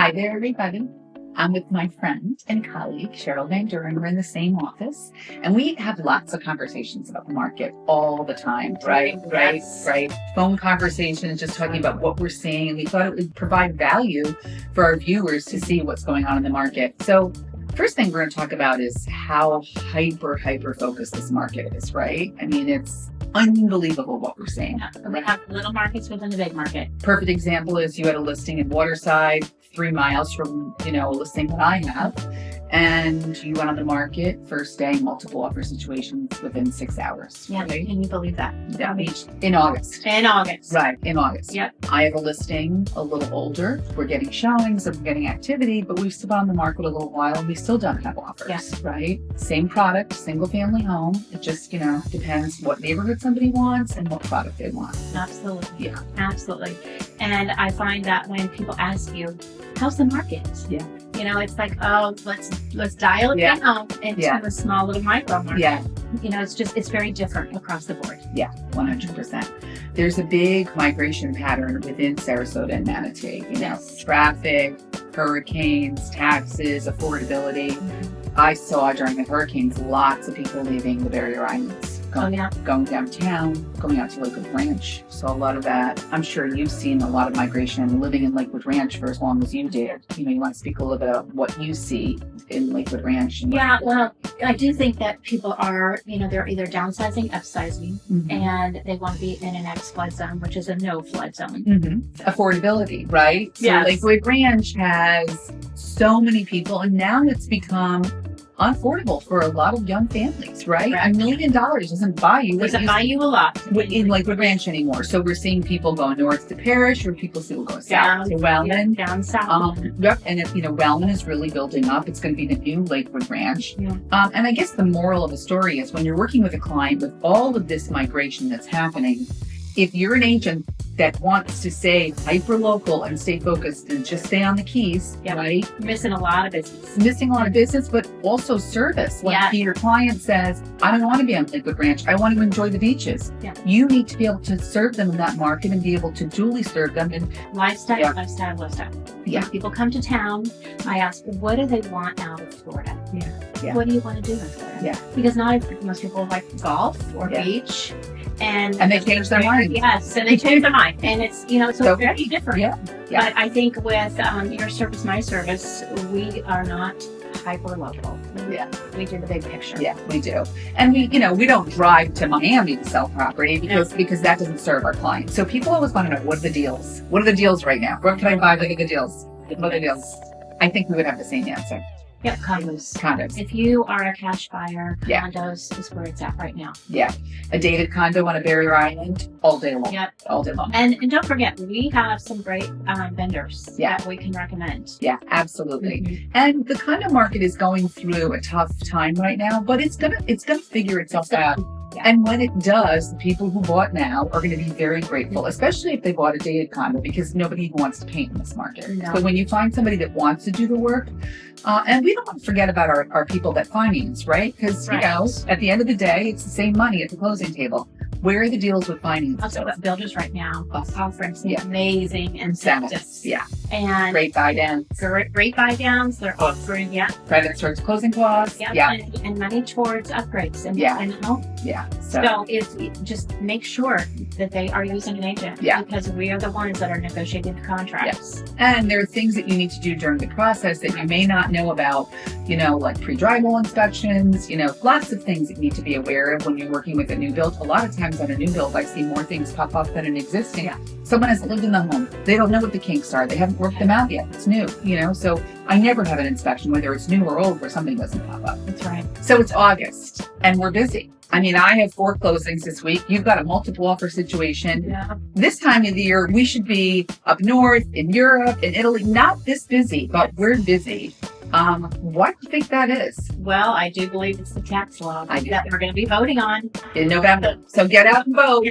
Hi there, everybody. I'm with my friend and colleague, Sheryl VanDuren. We're in the same office, and we have lots of conversations about the market all the time, right? Right. Phone conversations, just talking about what we're seeing. And we thought it would provide value for our viewers to see what's going on in the market. So first thing we're going to talk about is how hyper focused this market is, right? I mean, it's unbelievable what we're seeing. Yeah, we have little markets within the big market. Perfect example is you had a listing in Waterside, 3 miles from, a listing that I have. And you went on the market first day, multiple offer situations within 6 hours. Yeah, right? Can you believe that? Yeah, in August. Right, in August. Yep. I have a listing a little older. We're getting showings and we're getting activity, but we've still been on the market a little while and we still don't have offers. Yes. Right? Same product, single family home. It just, depends what neighborhood somebody wants and what product they want. Absolutely. Yeah. Absolutely. And I find that when people ask you, how's the market? Yeah. It's like, oh, let's dial it down into a small little micro market. Yeah. It's very different across the board. Yeah, 100%. There's a big migration pattern within Sarasota and Manatee. Traffic, hurricanes, taxes, affordability. Mm-hmm. I saw during the hurricanes lots of people leaving the barrier islands. Going downtown, going out to Lakewood Ranch. Saw a lot of that. I'm sure you've seen a lot of migration living in Lakewood Ranch for as long as you did. You want to speak a little bit about what you see in Lakewood Ranch. Well, I do think that people are, they're either downsizing, upsizing, and they want to be in an X flood zone, which is a no flood zone. Mm-hmm. Affordability, right? So yes. Lakewood Ranch has so many people, and now it's become unaffordable for a lot of young families, right? $1 million doesn't buy you a lot in Lakewood Ranch anymore. So we're seeing people go north to Parrish, or people still go south to Wellman. Down south. And if, Wellman is really building up. It's going to be the new Lakewood Ranch. Yeah. And I guess the moral of the story is when you're working with a client with all of this migration that's happening, if you're an agent that wants to stay hyper local and stay focused and just stay on the keys, right? Missing a lot of business, but also service. Like your client says, I don't want to be on Lakewood Ranch. I want to enjoy the beaches. Yeah. You need to be able to serve them in that market and be able to duly serve them. And lifestyle. Yeah. When people come to town, I ask, what do they want out of Florida? Yeah. What do you want to do in Florida? Yeah. Because most people like golf or beach. And they change their mind. Yes, and they change their mind. And it's, so very different. Yeah. But I think with your service, my service, we are not hyper local. Yeah. We do the big picture. Yeah, we do. And we don't drive to Miami to sell property because that doesn't serve our clients. So people always want to know, what are the deals? What are the deals right now? What can I buy? Look at the deals. What are the deals? I think we would have the same answer. Yep, condos. If you are a cash buyer, condos is where it's at right now. Yeah. A dated condo on a barrier island all day long. Yep. All day long. And don't forget, we have some great vendors that we can recommend. Yeah, absolutely. And the condo market is going through a tough time right now, but it's gonna figure itself out. Yeah. And when it does, the people who bought now are going to be very grateful, especially if they bought a dated condo, because nobody wants to paint in this market. No. But when you find somebody that wants to do the work, and we don't want to forget about our people that finance, right? Because, at the end of the day, it's the same money at the closing table. Where are the deals with finance? Also, about builders right now offering some amazing incentives. Yeah. And great buy downs. Great buy downs. They're offering, credit towards closing costs. And money towards upgrades and home. Yeah. So it's just make sure that they are using an agent. Yeah. Because we are the ones that are negotiating the contracts. Yes. And there are things that you need to do during the process that you may not know about, like pre-drywall inspections, lots of things that you need to be aware of when you're working with a new build. A lot of times on a new build, I see more things pop up than an existing. Yeah. Someone hasn't lived in the home. They don't know what the kinks are. They haven't worked them out yet. It's new, so I never have an inspection, whether it's new or old, where something doesn't pop up. That's right. So it's August and we're busy. I mean, I have 4 closings this week. You've got a multiple offer situation. Yeah. This time of the year, we should be up north, in Europe, in Italy. Not this busy, but we're busy. What do you think that is? Well, I do believe it's the tax law that we're going to be voting on in November. So get out and vote.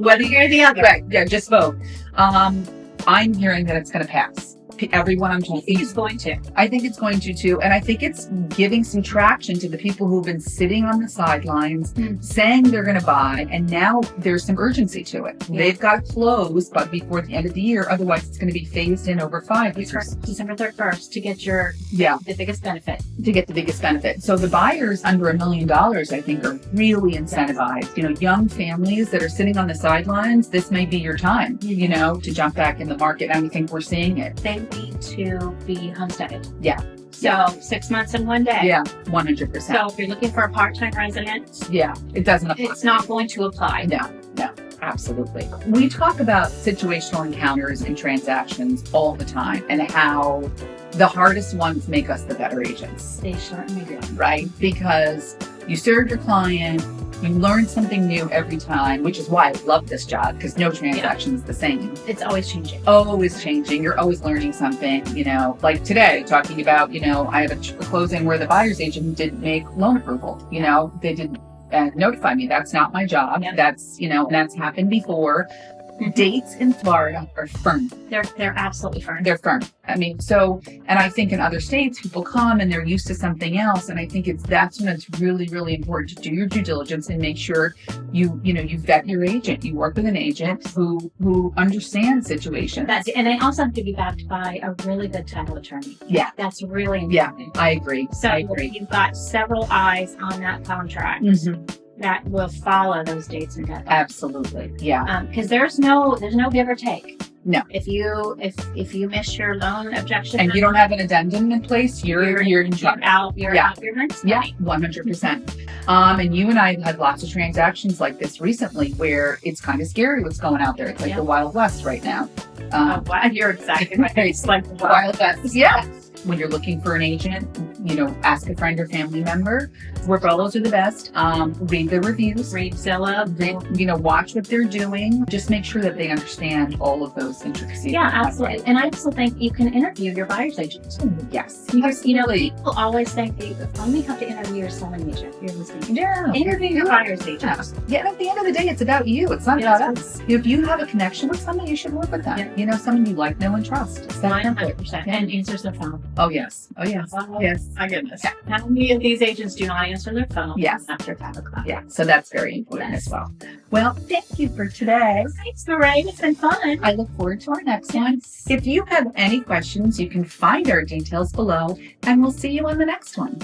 Whether you're the other. Right. Yeah, just vote. I'm hearing that it's going to pass. everyone I'm I think talking it's going to. I think it's going to too. And I think it's giving some traction to the people who've been sitting on the sidelines saying they're going to buy. And now there's some urgency to it. Yeah. They've got to close but before the end of the year. Otherwise, it's going to be phased in over 5 years. December 31st to get the biggest benefit. To get the biggest benefit. So the buyers under $1 million, I think, are really incentivized. You know, young families that are sitting on the sidelines, this may be your time, you know, to jump back in the market. And we think we're seeing it. They need to be homesteaded. Yeah. So 6 months and 1 day. Yeah, 100%. So if you're looking for a part-time resident, yeah, it doesn't apply. It's not going to apply. No, absolutely. We talk about situational encounters and transactions all the time and how the hardest ones make us the better agents. They certainly do. Right? Because you serve your client, you learn something new every time, which is why I love this job, because no transaction is the same. It's always changing. Always changing. You're always learning something, you know, like today, talking about, you know, I have a closing where the buyer's agent didn't make loan approval. You know, they didn't notify me. That's not my job. Yep. That's, you know, that's happened before. Dates in Florida are firm. They're absolutely firm. They're firm. I mean, so, and I think in other states, people come and they're used to something else. And I think that's when it's really, really important to do your due diligence and make sure you vet your agent. You work with an agent who understands situations. And they also have to be backed by a really good title attorney. Yeah. That's really important. Yeah, I agree. So I agree. you've got several eyes on that contract that will follow those dates and deadlines. Absolutely. Yeah. Because there's no give or take. No. If you miss your loan objection And you don't have an addendum in place, you're in trouble. out your next Yeah, money. 100%. And you and I have had lots of transactions like this recently where it's kind of scary what's going out there. It's like the Wild West right now. Wow, you're exactly right. It's like the Wild West. Yeah. When you're looking for an agent, you know, ask a friend or family member. Referrals are the best. Read the reviews. Read Zillow. You know, watch what they're doing. Just make sure that they understand all of those intricacies. Yeah, absolutely. And I also think you can interview your buyer's agent. Yes. Because, you know, people always think they only have to interview your selling agent. You're listening. Yeah. Interview your buyer's agent. Yeah, and at the end of the day, it's about you. It's not about us. If you have a connection with someone, you should work with them. Yeah. You know, someone you like, know, and trust. It's that 100%. And answers their phone. Oh, yes. Oh, yes. Yes. My goodness. Yeah. How many of these agents do not answer their phone after 5 o'clock? Yeah. So that's very important as well. Well, thank you for today. Thanks, Mairead. It's been fun. I look forward to our next one. If you have any questions, you can find our details below, and we'll see you on the next one.